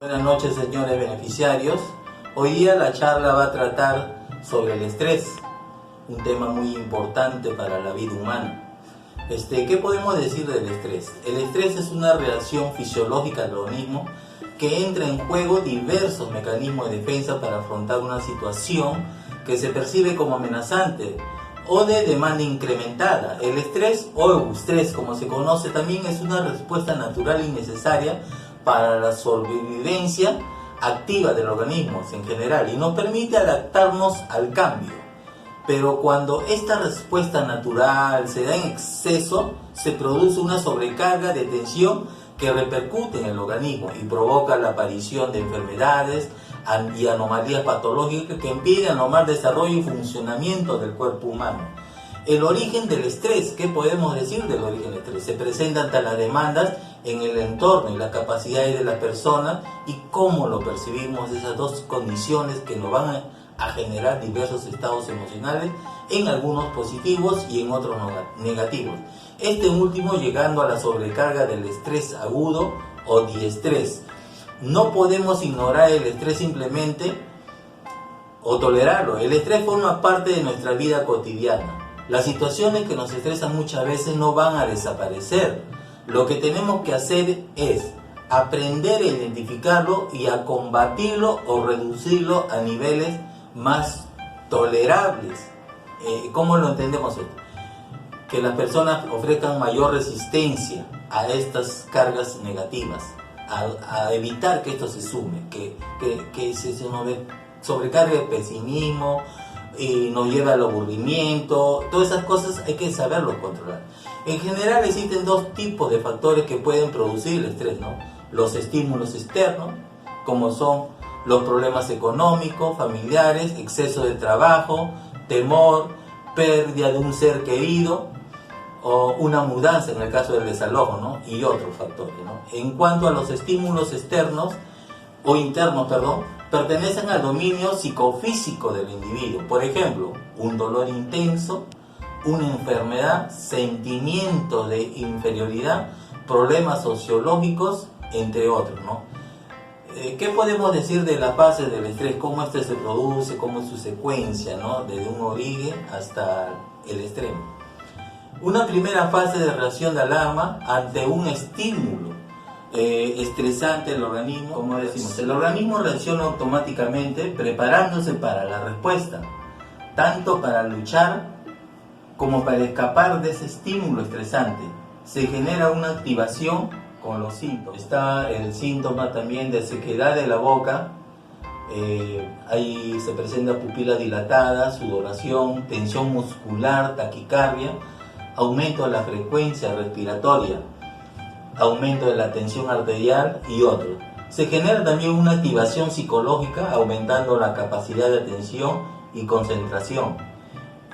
Buenas noches, señores beneficiarios. Hoy día la charla va a tratar sobre el estrés, un tema muy importante para la vida humana. ¿Qué podemos decir del estrés? El estrés es una reacción fisiológica del organismo que entra en juego diversos mecanismos de defensa para afrontar una situación que se percibe como amenazante o de demanda incrementada. El estrés o eustrés, como se conoce, también es una respuesta natural y necesaria para la sobrevivencia activa del organismo en general y nos permite adaptarnos al cambio. Pero cuando esta respuesta natural se da en exceso, se produce una sobrecarga de tensión que repercute en el organismo y provoca la aparición de enfermedades y anomalías patológicas que impiden el normal desarrollo y funcionamiento del cuerpo humano. El origen del estrés, ¿qué podemos decir del origen del estrés? Se presenta ante las demandas en el entorno y las capacidades de las personas y cómo lo percibimos, esas dos condiciones que nos van a generar diversos estados emocionales, en algunos positivos y en otros negativos. Este último llegando a la sobrecarga del estrés agudo o diestrés. No podemos ignorar el estrés simplemente o tolerarlo. El estrés forma parte de nuestra vida cotidiana. Las situaciones que nos estresan muchas veces no van a desaparecer. Lo que tenemos que hacer es aprender a identificarlo y a combatirlo o reducirlo a niveles más tolerables. ¿Cómo lo entendemos esto? Que las ofrezcan mayor resistencia a estas cargas negativas, a evitar que esto se sume, que se sobrecargue el pesimismo y nos lleva al aburrimiento. Todas esas cosas hay que saberlos controlar. En general existen dos tipos de factores que pueden producir el estrés, ¿no? Los estímulos externos, como son los problemas económicos, familiares, exceso de trabajo, temor, pérdida de un ser querido o una mudanza en el caso del desalojo, ¿no? Y otros factores, ¿no? En cuanto a los estímulos externos o internos, pertenecen al dominio psicofísico del individuo. Por ejemplo, un dolor intenso, una enfermedad, sentimiento de inferioridad, problemas sociológicos, entre otros, ¿no? ¿Qué podemos decir de la fase del estrés? ¿Cómo este se produce? ¿Cómo es su secuencia, ¿no? Desde un origen hasta el extremo. Una primera fase de reacción de alarma ante un estímulo estresante del organismo. Como decimos, el organismo reacciona automáticamente preparándose para la respuesta, tanto para luchar como para escapar de ese estímulo estresante. Se genera una activación con los síntomas. Está el síntoma también de sequedad de la boca, ahí se presenta pupila dilatada, sudoración, tensión muscular, taquicardia, aumento de la frecuencia respiratoria, aumento de la tensión arterial y otros. Se genera también una activación psicológica, aumentando la capacidad de atención y concentración.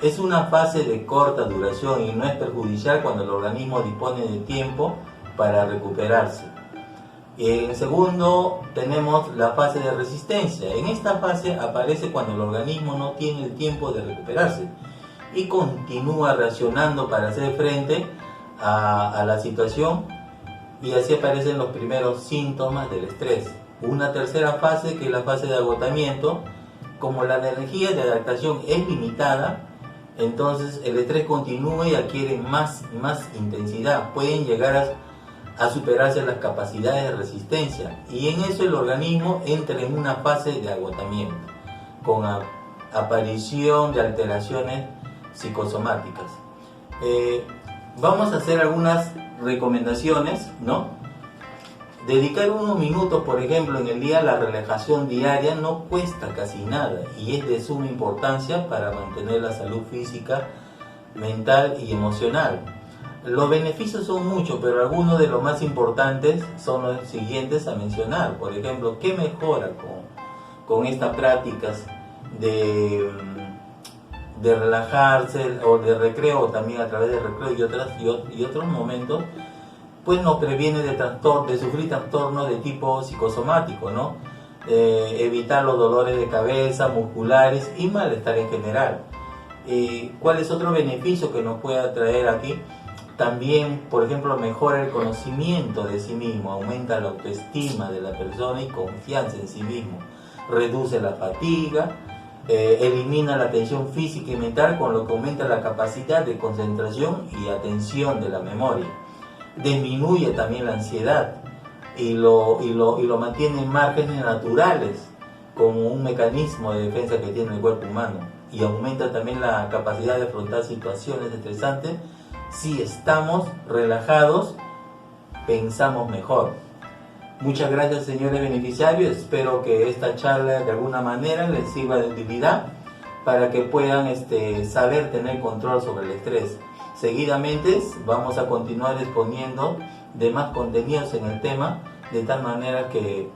Es una fase de corta duración y no es perjudicial cuando el organismo dispone de tiempo para recuperarse. En segundo, tenemos la fase de resistencia. En esta fase aparece cuando el organismo no tiene el tiempo de recuperarse y continúa reaccionando para hacer frente a la situación, y así aparecen los primeros síntomas del estrés. Una tercera fase, que es la fase de agotamiento. Como la energía de adaptación es limitada, entonces el estrés continúa y adquiere más intensidad. Pueden llegar a superarse las capacidades de resistencia, y en eso el organismo entra en una fase de agotamiento, con aparición de alteraciones psicosomáticas. Vamos a hacer algunas recomendaciones, ¿no? Dedicar unos minutos, por ejemplo, en el día a la relajación diaria no cuesta casi nada y es de suma importancia para mantener la salud física, mental y emocional. Los beneficios son muchos, pero algunos de los más importantes son los siguientes a mencionar. Por ejemplo, ¿qué mejora con estas prácticas de relajarse o de recreo, también a través de recreo y otros momentos? Pues nos previene de sufrir trastornos de tipo psicosomático, ¿no? Evitar los dolores de cabeza, musculares y malestar en general. ¿Cuál es otro beneficio que nos puede traer aquí? También, por ejemplo, mejora el conocimiento de sí mismo, aumenta la autoestima de la persona y confianza en sí mismo, reduce la fatiga, elimina la tensión física y mental, con lo que aumenta la capacidad de concentración y atención de la memoria. Disminuye también la ansiedad y lo mantiene en márgenes naturales, como un mecanismo de defensa que tiene el cuerpo humano, y aumenta también la capacidad de afrontar situaciones estresantes. Si estamos relajados, pensamos mejor. Muchas gracias, señores beneficiarios. Espero que esta charla de alguna manera les sirva de utilidad para que puedan saber tener control sobre el estrés. Seguidamente vamos a continuar exponiendo demás contenidos en el tema, de tal manera que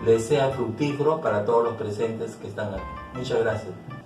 les sea fructífero para todos los presentes que están aquí. Muchas gracias.